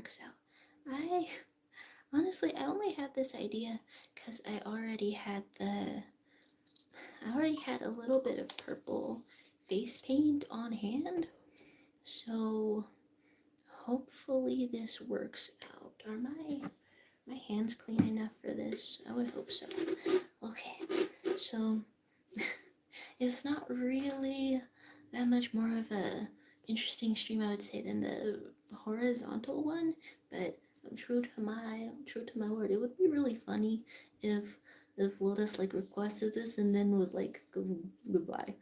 works out. I honestly, I only had this idea because I already had a little bit of purple face paint on hand. So hopefully this works out. Are my hands clean enough for this? I would hope so. Okay, so it's not really that much more of a interesting stream, I would say, than the horizontal one, but I'm true to my word. It would be really funny if Lotus like requested this and then was like goodbye,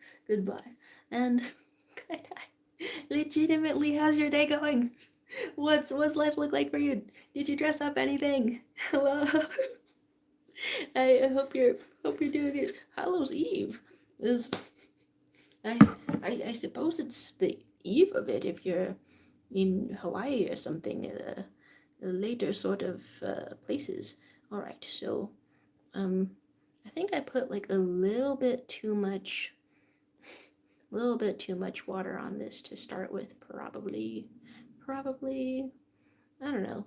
and I die. Legitimately, how's your day going? What's life look like for you? Did you dress up anything? Hello. I hope you're doing it. Hallows Eve is I, I suppose it's the eve of it if you're in Hawaii or something, the later sort of places. All right, so I think I put like a little bit too much water on this to start with. Probably, I don't know.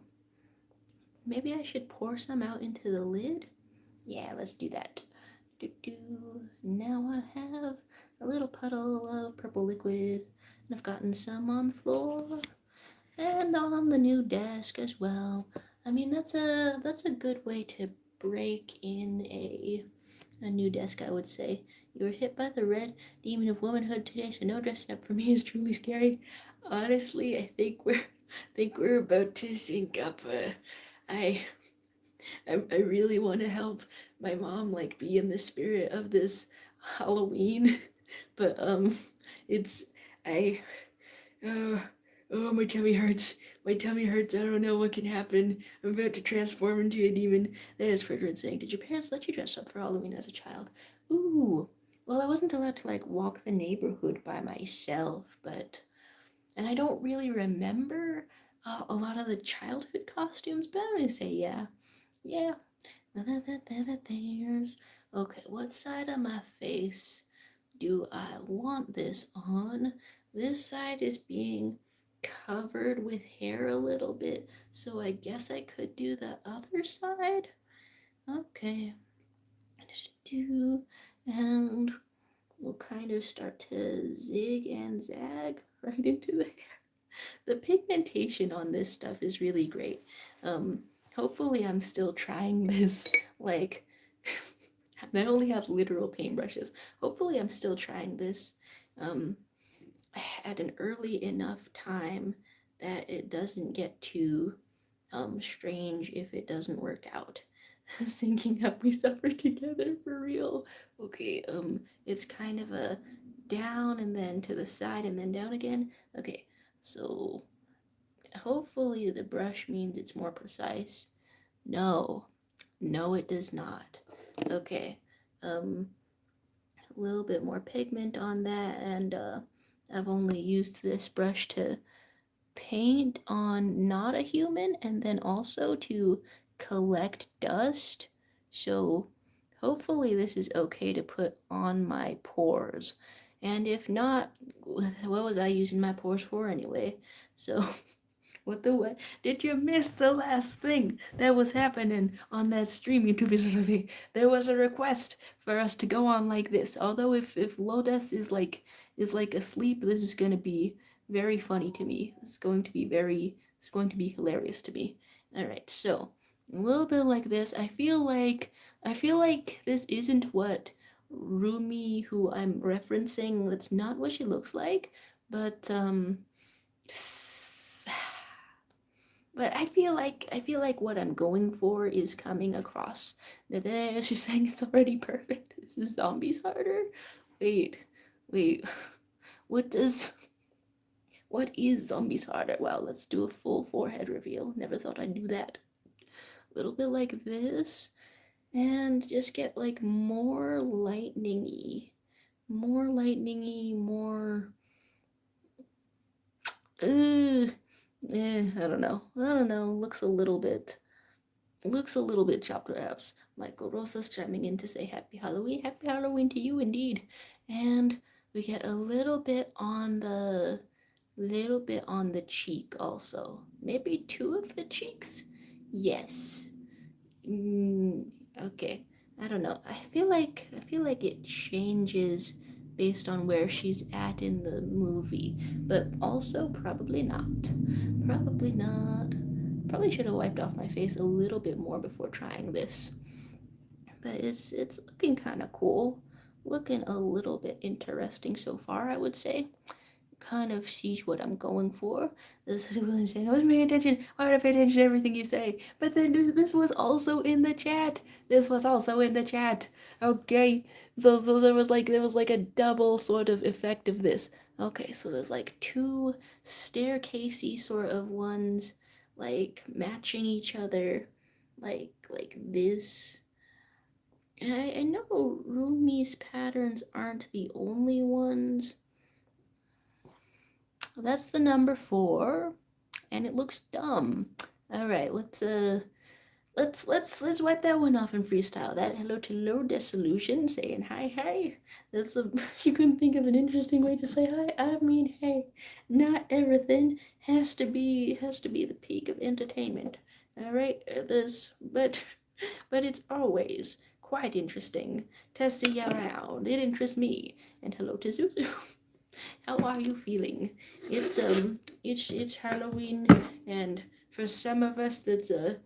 Maybe I should pour some out into the lid. Yeah, let's do that. Now I have a little puddle of purple liquid, and I've gotten some on the floor and on the new desk as well. I mean, that's a good way to break in a new desk, I would say. You were hit by the red demon of womanhood today, so no dressing up for me is truly scary. Honestly, I think we're about to sync up. I I really want to help my mom like be in the spirit of this Halloween, but it's I uh, oh, my tummy hurts. My tummy hurts. I don't know what can happen. I'm about to transform into a demon. That is Frederick saying, "Did your parents let you dress up for Halloween as a child?" Ooh. Well, I wasn't allowed to like walk the neighborhood by myself, but and I don't really remember a lot of the childhood costumes, but I'm gonna say yeah. Yeah. There's okay, what side of my face do I want this on? This side is being covered with hair a little bit, so I guess I could do the other side. Okay. And we'll kind of start to zig and zag right into the hair. The pigmentation on this stuff is really great. Hopefully I'm still trying this, like, I only have literal paintbrushes. Hopefully I'm still trying this um, at an early enough time that it doesn't get too strange if it doesn't work out. Syncing up, we suffer together for real. Okay, it's kind of a down and then to the side and then down again. Okay, so hopefully the brush means it's more precise. No, no, it does not. Okay, a little bit more pigment on that, and I've only used this brush to paint on not a human and then also to collect dust. So hopefully this is okay to put on my pores. And if not, what was I using my pores for anyway? So what? Did you miss the last thing that was happening on that stream, YouTube? There was a request for us to go on like this. Although if Lodes is like asleep, this is gonna be very funny to me. It's going to be hilarious to me. All right, so a little bit like this. I feel like this isn't what Rumi, who I'm referencing, that's not what she looks like, but but I feel like what I'm going for is coming across. There, she's saying it's already perfect. This is zombies harder. Wait, wait. What does what is zombies harder? Well, let's do a full forehead reveal. Never thought I'd do that. A little bit like this, and just get like more lightningy, more. I don't know. Looks a little bit chopped perhaps. Michael Rosas chiming in to say happy Halloween. Happy Halloween to you indeed. And we get a little bit on the cheek also. maybe 2 of the cheeks? Yes. Mm, okay. I don't know. I feel like it changes based on where she's at in the movie, but also probably not. Probably not. Probably should have wiped off my face a little bit more before trying this. But it's looking kind of cool. Looking a little bit interesting so far, I would say. Kind of sees what I'm going for. This is William saying, I was paying attention. Why would I pay attention to everything you say? But then this was also in the chat. This was also in the chat. Okay. So there was like a double sort of effect of this. Okay, so there's like two staircasey sort of ones like matching each other like this. And I know Rumi's patterns aren't the only ones. That's the number 4, and it looks dumb. All right, let's wipe that one off in freestyle. That hello to low dissolution saying hi. That's a you couldn't think of an interesting way to say hi. I mean, hey, not everything has to be the peak of entertainment. All right, this but it's always quite interesting to see you around. It interests me. And hello to Zuzu. How are you feeling? It's Halloween, and for some of us that's a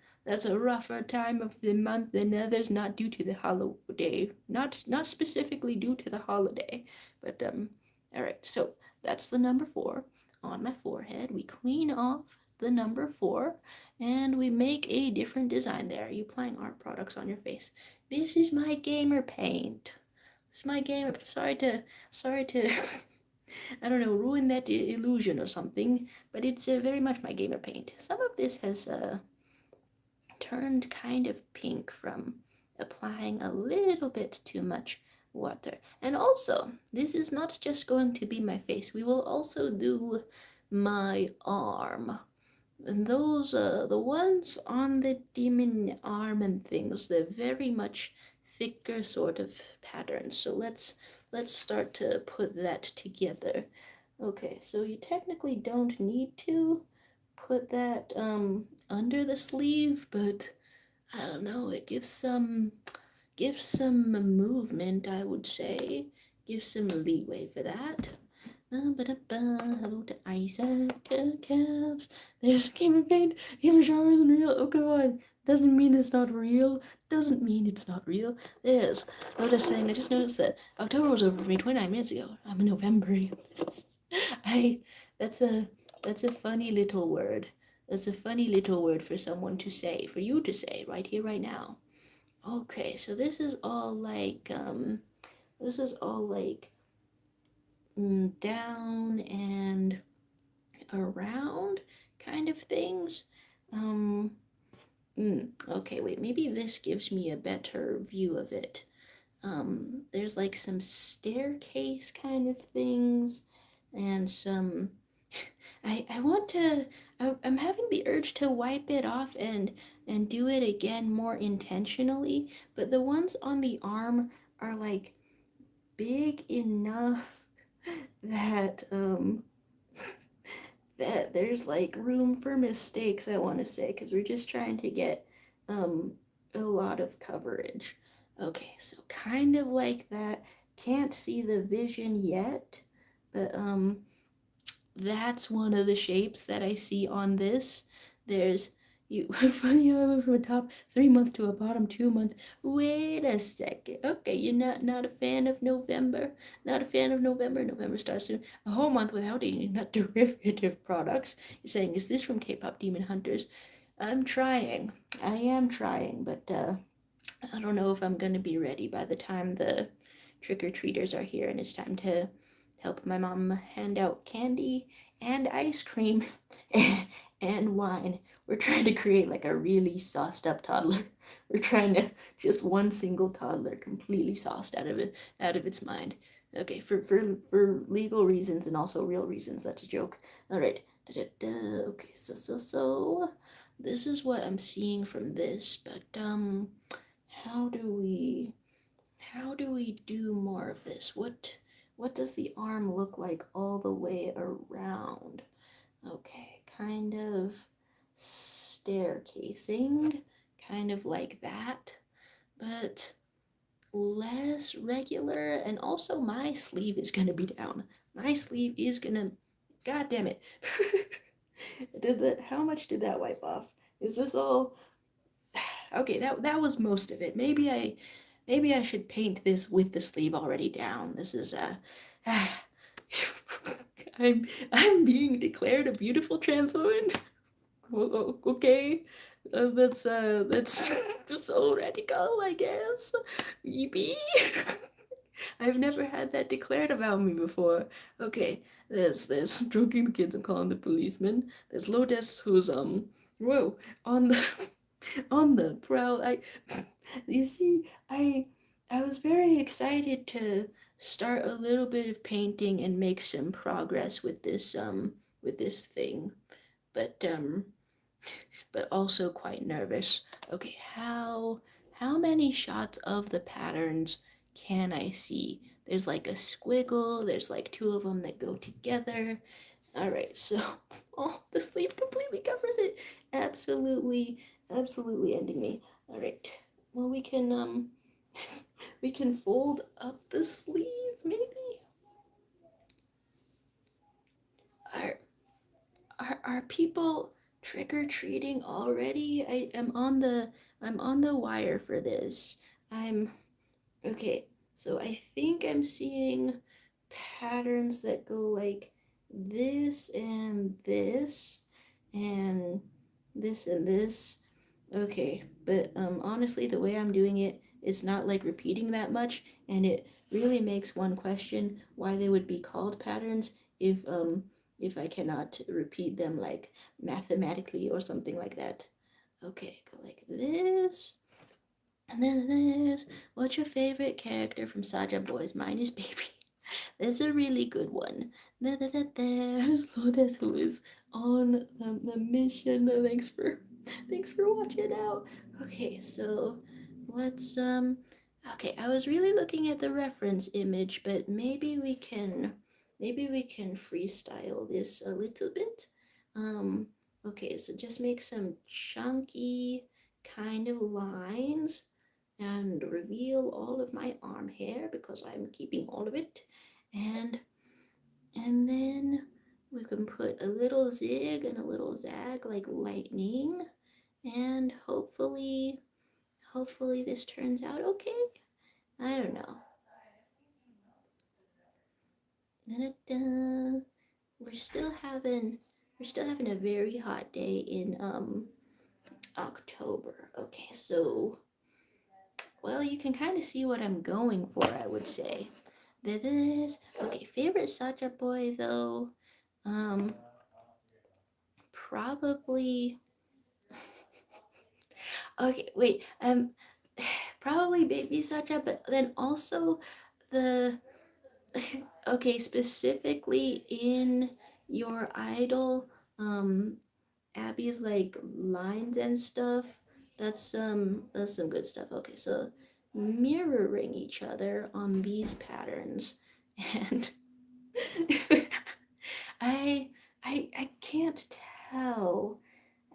rougher time of the month than others, not due to the holiday, not specifically due to the holiday, but all right. So that's the number 4 on my forehead. We clean off the number 4, and we make a different design there. Are you applying art products on your face? This is my gamer paint. This is my gamer. Sorry to I don't know, ruin that illusion or something, but it's very much my gamer paint. Some of this has turned kind of pink from applying a little bit too much water. And also, this is not just going to be my face, we will also do my arm. And those, the ones on the demon arm and things, they're very much thicker sort of patterns. So let's start to put that together. Okay, so you technically don't need to put that under the sleeve, but I don't know, it gives some movement, I would say. Gives some leeway for that. Hello to Isaac Cavs. There's Game of Paint. Game of Charm isn't real. Oh, come on. Doesn't mean it's not real. Doesn't mean it's not real. There's. I was just saying, I just noticed that October was over for me 29 minutes ago. I'm in November. I. That's a. That's a funny little word. That's a funny little word for someone to say, for you to say, right here, right now. Okay, so this is all like. This is all like down and around kind of things. Um, okay, wait, maybe this gives me a better view of it. There's like some staircase kind of things and some. I want to. I'm having the urge to wipe it off and do it again more intentionally, but the ones on the arm are like big enough that that there's like room for mistakes, I want to say, because we're just trying to get um a lot of coverage. Okay, so kind of like that. Can't see the vision yet, but that's one of the shapes that I see on this. There's you funny how I went from a top 3 month to a bottom 2 month. Wait a second. Okay, you're not a fan of November. Not a fan of November. November starts soon. A whole month without any nut derivative products. You're saying, is this from Kpop Demon Hunters? I'm trying. I am trying, but I don't know if I'm gonna be ready by the time the trick-or-treaters are here and it's time to help my mom hand out candy and ice cream and wine. We're trying to create like a really sauced up toddler. We're trying to just one single toddler completely sauced out of its mind. Okay, for legal reasons and also real reasons. That's a joke. All right. Okay, so this is what I'm seeing from this, but how do we do more of this? What does the arm look like all the way around? Okay, kind of staircasing, kind of like that, but less regular. And also, my sleeve is gonna be down. My sleeve is gonna. God damn it! Did that? How much did that wipe off? Is this all? Okay, that was most of it. Maybe I should paint this with the sleeve already down. This is I'm being declared a beautiful trans woman. Okay, that's so radical, I guess. Yippee! I've never had that declared about me before. Okay, there's drugging the kids and calling the policeman. There's Lotus who's whoa on the on the prowl. You see, I was very excited to start a little bit of painting and make some progress with this thing, but also quite nervous. Okay, how many shots of the patterns can I see? There's like a squiggle, there's like two of them that go together. All right, so oh, the sleeve completely covers it. Absolutely, absolutely ending me. All right. Well, we can we can fold up the sleeve maybe. Are are people trick or treating already? I'm on the wire for this. I'm okay. So I think I'm seeing patterns that go like this and this and this and this. Okay, but honestly, the way I'm doing it is not like repeating that much, and it really makes one question why they would be called patterns if I cannot repeat them like mathematically or something like that. Okay, go like this. And then this. What's your favorite character from Saja Boys? Mine is Baby. That's a really good one. There's Lotus who is on the mission. Thanks for watching out. Okay, so let's okay, I was really looking at the reference image, but maybe we can freestyle this a little bit. Um okay, so just make some chunky kind of lines and reveal all of my arm hair because I'm keeping all of it. And then we can put a little zig and a little zag like lightning. And hopefully this turns out okay. I don't know. Da-da-da. We're still having we're still having a very hot day in October. Okay, so well, you can kind of see what I'm going for, I would say. This okay, favorite Sacha boy though. Um Probably okay, wait. Probably Baby Sacha, but then also the okay, specifically in your idol, Abby's like lines and stuff. That's some good stuff. Okay, so mirroring each other on these patterns, and I I can't tell.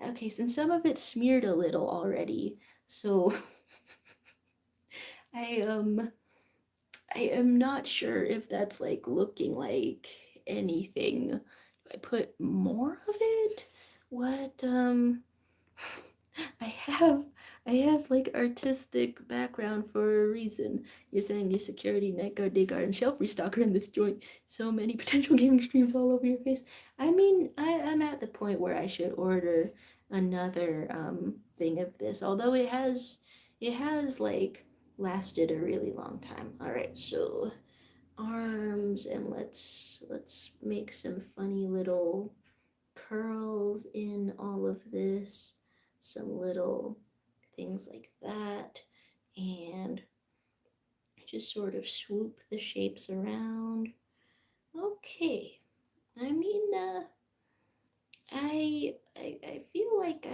Okay, since some of it smeared a little already, so I I am not sure if that's like looking like anything. Do I put more of it? What I have I have like artistic background for a reason. You're saying new security, night guard, day guard, and shelf restocker in this joint. So many potential gaming streams all over your face. I mean, I'm at the point where I should order another thing of this. Although it has like lasted a really long time. Alright, so arms and let's make some funny little curls in all of this, some little things like that, and just sort of swoop the shapes around. Okay, I mean, I feel like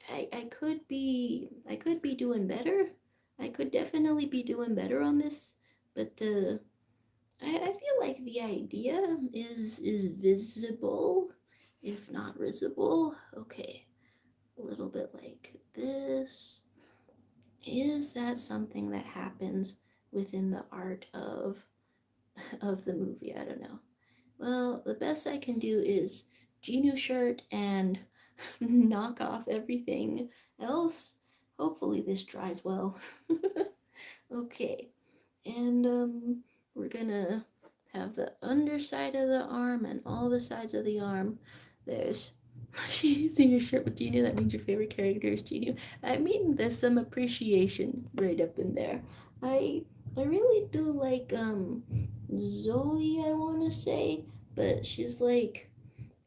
I could be doing better. I could definitely be doing better on this, but I feel like the idea is visible. if not risible. Okay, a little bit like this. Is that something that happens within the art of the movie? I don't know. Well, the best I can do is Genu shirt and knock off everything else. Hopefully this dries well. Okay, and we're gonna have the underside of the arm and all the sides of the arm. There's she's in your shirt with Genu. That means your favorite character is Genu. I mean, there's some appreciation right up in there. I really do like Zoe, I want to say, but she's like,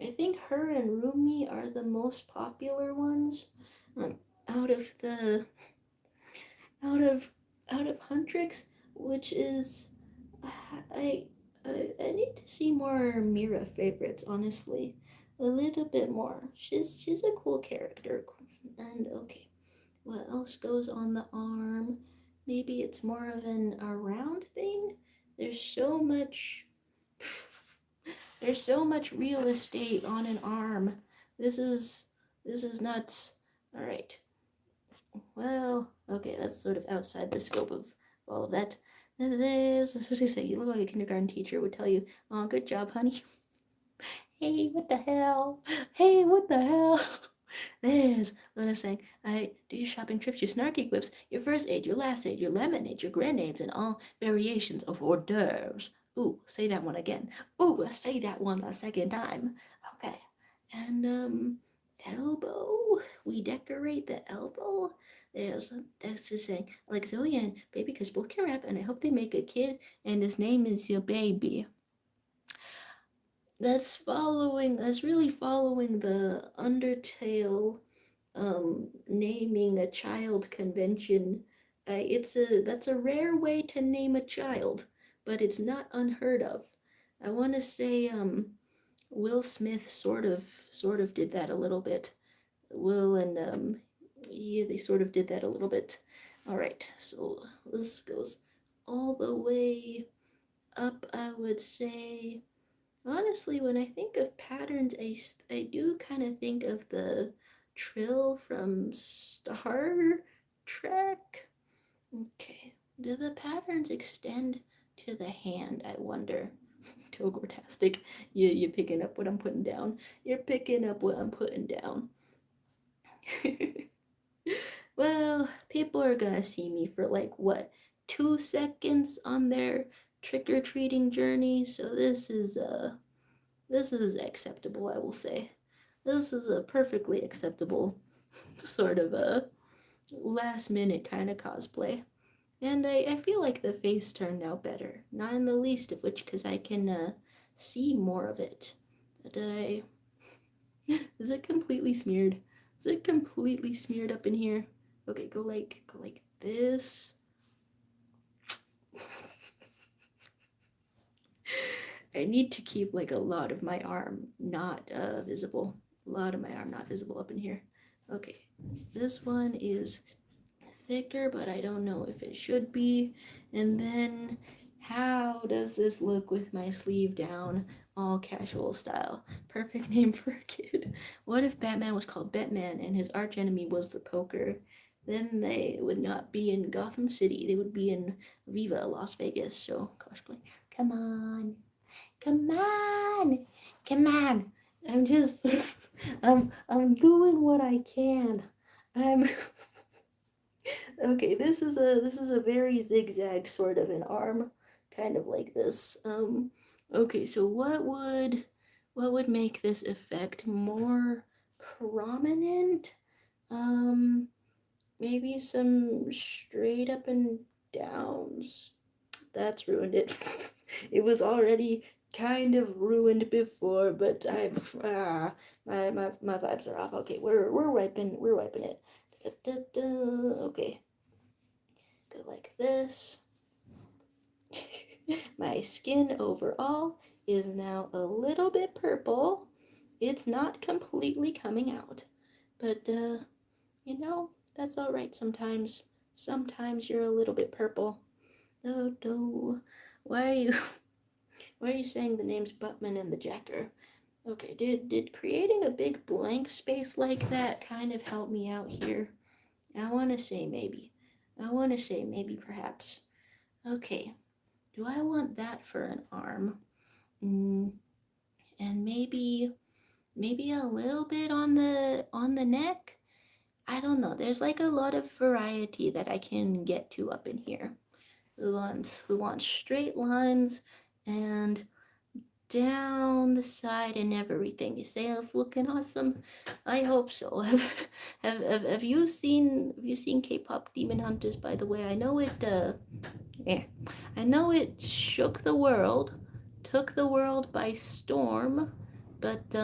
I think her and Rumi are the most popular ones um, out of the out of out of Huntrix, which is I, I need to see more Mira favorites, honestly, a little bit more. She's a cool character, and okay, what else goes on the arm? Maybe it's more of an around thing. There's so much. There's so much real estate on an arm. This is this is nuts. All right. Well, okay, that's sort of outside the scope of all of that. There's, that's what I say, you look like a kindergarten teacher would tell you, oh, good job, honey. Hey, what the hell? Hey, what the hell? There's what I'm saying. I do your shopping trips, your snarky quips, your first aid, your last aid, your lemonade, your grenades, and all variations of hors d'oeuvres. Ooh, say that one again. Ooh, say that one a second time. Okay. And elbow. We decorate the elbow. There's Dexter saying, like Zoe and baby, because both can rap, and I hope they make a kid, and his name is your baby. That's really following the Undertale naming a child convention. That's a rare way to name a child, but it's not unheard of. I want to say Will Smith sort of did that a little bit. Will and yeah, they sort of did that a little bit. All right, so this goes all the way up, I would say. Honestly, when I think of patterns, I do kind of think of the trill from Star Trek. Okay, do the patterns extend to the hand, I wonder? Togortastic, you're picking up what I'm putting down. You're picking up what I'm putting down. Well, people are gonna see me for like, what, 2 seconds on their trick-or-treating journey, so this is acceptable, I will say. This is a perfectly acceptable sort of a last minute kind of cosplay. And I feel like the face turned out better. Not in the least of which, because I can see more of it. Did I. Is it completely smeared? Is it completely smeared up in here? Okay, go like this. I need to keep like a lot of my arm not visible. A lot of my arm not visible up in here. Okay, this one is thicker, but I don't know if it should be. And then how does this look with my sleeve down, all casual style? Perfect name for a kid. What if Batman was called Batman and his archenemy was the poker? Then they would not be in Gotham City. They would be in Viva, Las Vegas. So cosplay. Come on. Come on. Come on. I'm just I'm doing what I can. I'm Okay, this is a very zigzag sort of an arm, kind of like this. Okay, so what would make this effect more prominent? Um, maybe some straight up and downs. That's ruined it. It was already kind of ruined before, but my vibes are off. Okay, we're wiping it. Da, da, da. Okay, go like this. My skin overall is now a little bit purple. It's not completely coming out, but that's all right sometimes. Sometimes you're a little bit purple. No, no. Why are you why are you saying the names Buttman and the Jacker? Okay, did creating a big blank space like that kind of help me out here? I want to say maybe. I want to say maybe perhaps. Okay, do I want that for an arm? Mm, and maybe a little bit on the neck. I don't know. There's like a lot of variety that I can get to up in here. Who wants straight lines and down the side and everything. You say it's looking awesome. I hope so. Have you seen Kpop Demon Hunters, by the way? Yeah, I know it shook the world, took the world by storm, but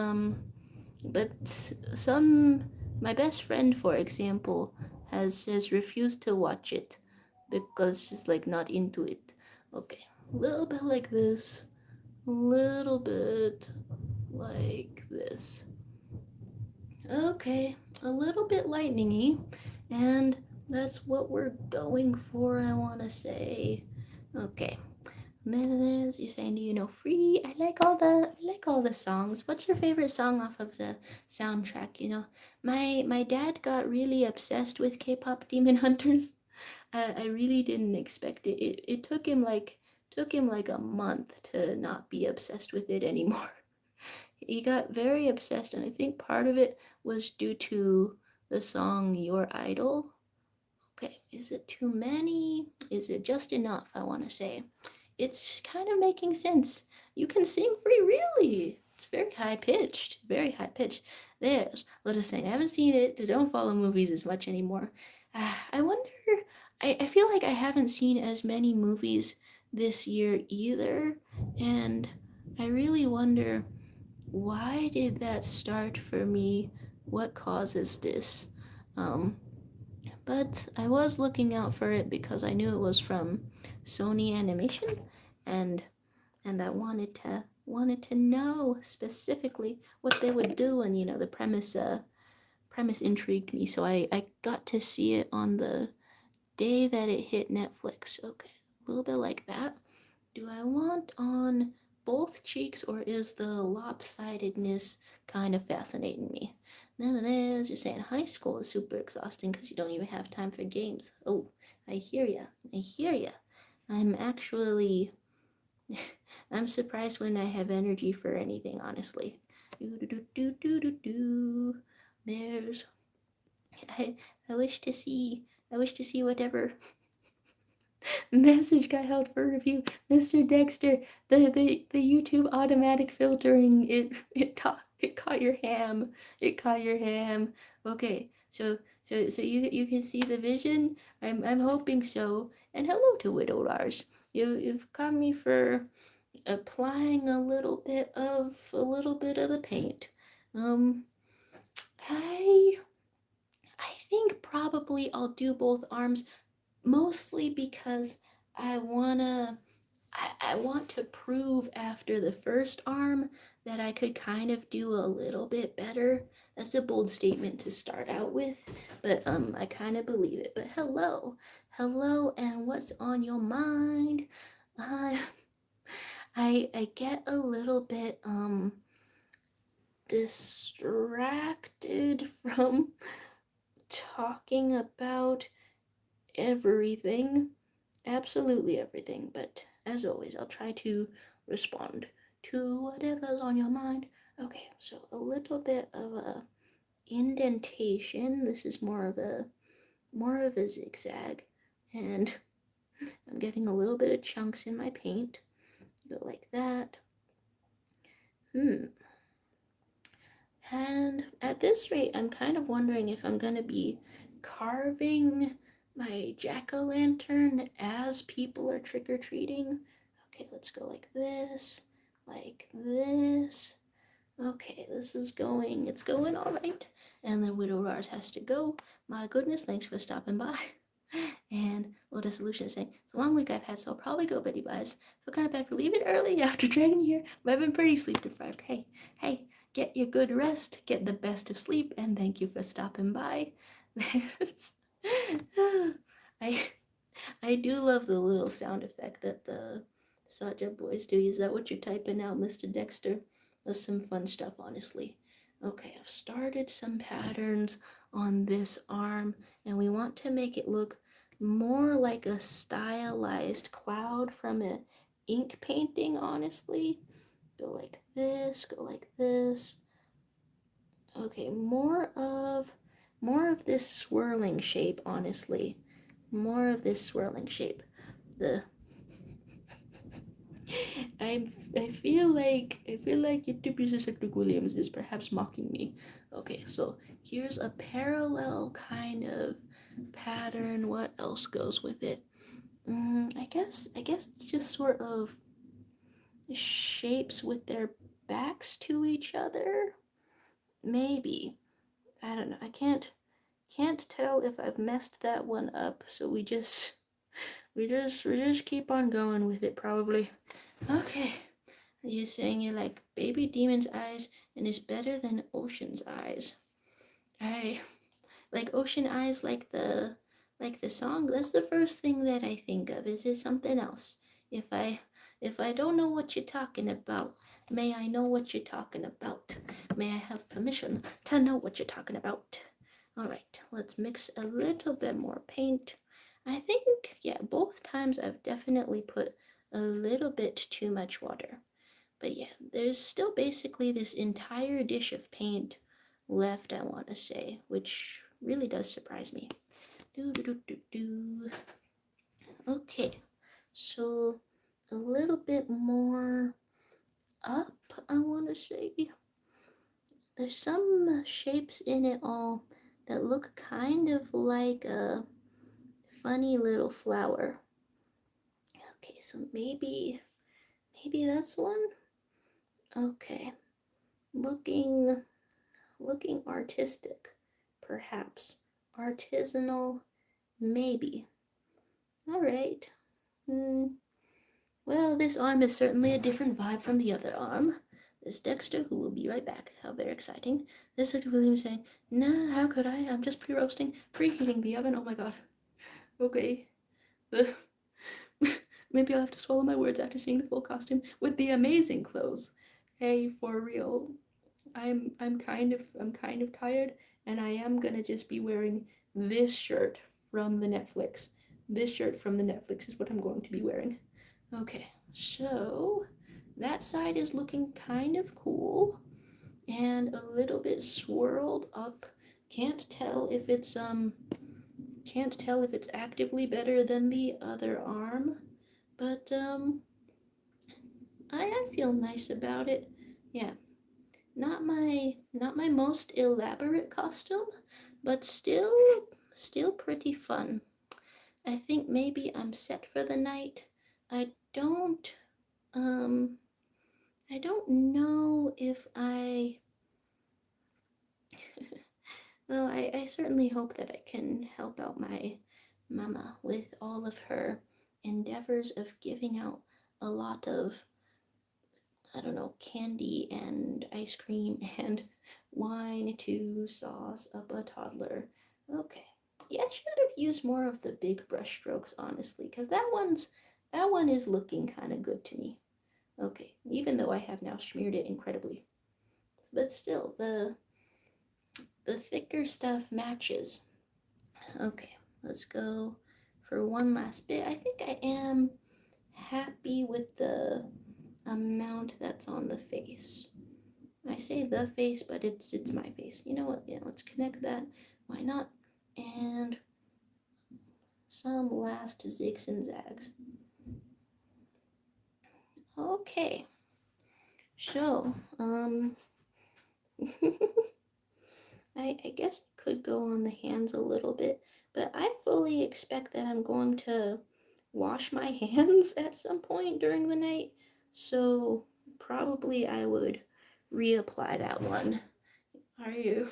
but some my best friend, for example, has refused to watch it because she's like not into it. Okay, a little bit like this, a little bit like this. Okay, a little bit lightningy, and that's what we're going for, I want to say. Okay. You're saying, do you know Free? I like all the songs. What's your favorite song off of the soundtrack? My dad got really obsessed with K-pop Demon Hunters. I really didn't expect it. It took him like a month to not be obsessed with it anymore. He got very obsessed, and I think part of it was due to the song Your Idol. Okay, is it too many? Is it just enough? I want to say. It's kind of making sense. You can sing Free, really. It's very high pitched. Very high pitched. There's Let us say I haven't seen it. I don't follow movies as much anymore. I wonder. I feel like I haven't seen as many movies this year either. And I really wonder, why did that start for me? What causes this? Um, but I was looking out for it because I knew it was from Sony Animation, and I wanted to know specifically what they would do, and the premise intrigued me, so I got to see it on the day that it hit Netflix. Okay, a little bit like that. Do I want on both cheeks, or is the lopsidedness kind of fascinating me? None of this. You're saying high school is super exhausting because you don't even have time for games. Oh, I hear ya. I hear ya. I'm actually, I'm surprised when I have energy for anything, honestly. Do do do do do do do. There's, I, I wish to see, whatever message got held for review. Mr. Dexter, the YouTube automatic filtering, it caught your ham. It caught your ham. Okay, so you can see the vision? I'm hoping so. And hello to Widow Lars. You've caught me for applying a little bit of the paint. Um I I think probably I'll do both arms, mostly because I wanna I want to prove after the first arm that I could kind of do a little bit better. That's a bold statement to start out with, but I kind of believe it. But hello, and what's on your mind? I I get a little bit distracted from talking about everything. Absolutely everything, but as always, I'll try to respond to whatever's on your mind. Okay, so a little bit of a indentation. This is more of a zigzag, and I'm getting a little bit of chunks in my paint. Go like that. And at this rate, I'm kind of wondering if I'm gonna be carving my jack-o'-lantern as people are trick-or-treating. Okay, let's go like this, like this. Okay, it's going all right. And then Widow Rars has to go. My goodness, thanks for stopping by. And Lotus Solution is saying, it's a long week I've had, so I'll probably go Betty Buys. Feel kind of bad for leaving early after Dragon Year, but I've been pretty sleep deprived. Hey, get your good rest, get the best of sleep, and thank you for stopping by. There's, I, I do love the little sound effect that the Saja boys do. Is that what you're typing out, Mr. Dexter? That's some fun stuff, honestly. Okay, I've started some patterns on this arm, and we want to make it look more like a stylized cloud from an ink painting, honestly. Go like this, go like this. Okay, more of this swirling shape, honestly. More of this swirling shape. The I feel like Cedric Williams is perhaps mocking me. Okay, so here's a parallel kind of pattern. What else goes with it? I guess it's just sort of shapes with their backs to each other. Maybe. I don't know. I can't tell if I've messed that one up. So we just keep on going with it probably. Okay. You're saying you're like baby demon's eyes and is better than ocean's eyes. I like ocean eyes like the song. That's the first thing that I think of. Is it something else? If I if I don't know what you're talking about, may I know what you're talking about? May I have permission to know what you're talking about? Alright, let's mix a little bit more paint. I think, yeah, both times I've definitely put a little bit too much water. But yeah, there's still basically this entire dish of paint left, I want to say, which really does surprise me. Do, do, do, do, do. Okay, so a little bit more up, I want to say. There's some shapes in it all that look kind of like a funny little flower. Okay, so maybe that's one. Okay, looking artistic, perhaps. Artisanal, maybe. All right. Well, this arm is certainly a different vibe from the other arm. This Dexter, who will be right back. How very exciting. This is William saying, nah, how could I? I'm just pre-roasting, preheating the oven. Oh my god. Okay. The Maybe I'll have to swallow my words after seeing the full costume with the amazing clothes. Hey, for real. I'm kind of tired, and I am gonna just be wearing this shirt from the Netflix. This shirt from the Netflix is what I'm going to be wearing. Okay, so that side is looking kind of cool and a little bit swirled up. Can't tell if it's actively better than the other arm, but I feel nice about it. Yeah, not my most elaborate costume, but still pretty fun. I think maybe I'm set for the night. I don't um I don't know if well, I certainly hope that I can help out my mama with all of her endeavors of giving out a lot of, I don't know, candy and ice cream and wine to sauce up a toddler. Okay. Yeah, I should have used more of the big brush strokes, honestly, because that one is looking kind of good to me. Okay, even though I have now smeared it incredibly. But still, the thicker stuff matches. Okay, let's go for one last bit. I think I am happy with the amount that's on the face. I say the face, but it's my face. You know what? Yeah, let's connect that. Why not? And some last zigs and zags. Okay. So, I guess it could go on the hands a little bit, but I fully expect that I'm going to wash my hands at some point during the night, so probably I would reapply that one. Are you?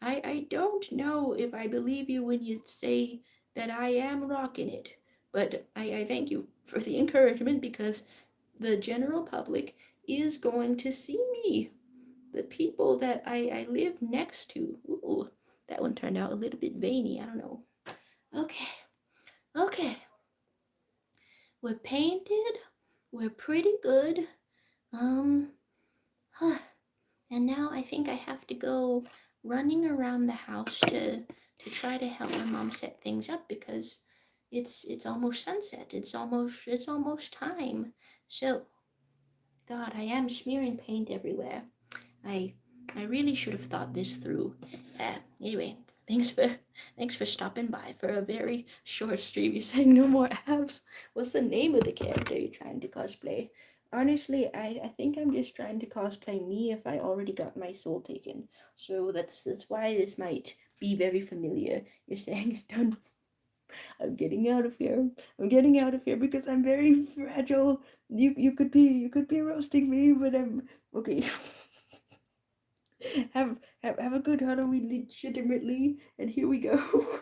I don't know if I believe you when you say that I am rocking it, but I thank you for the encouragement because the general public is going to see me. The people that I live next to. Ooh, that one turned out a little bit veiny. I don't know. Okay, okay. We're painted. We're pretty good. And now I think I have to go running around the house to try to help my mom set things up because it's almost sunset. It's almost time. So, God, I am smearing paint everywhere. I I really should have thought this through. Anyway, thanks for stopping by for a very short stream. You're saying no more abs. What's the name of the character you're trying to cosplay? Honestly, I think I'm just trying to cosplay me if I already got my soul taken. So that's why this might be very familiar. You're saying it's done. I'm getting out of here. I'm getting out of here because I'm very fragile. You could be roasting me, but I'm okay. have a good Halloween legitimately, and here we go.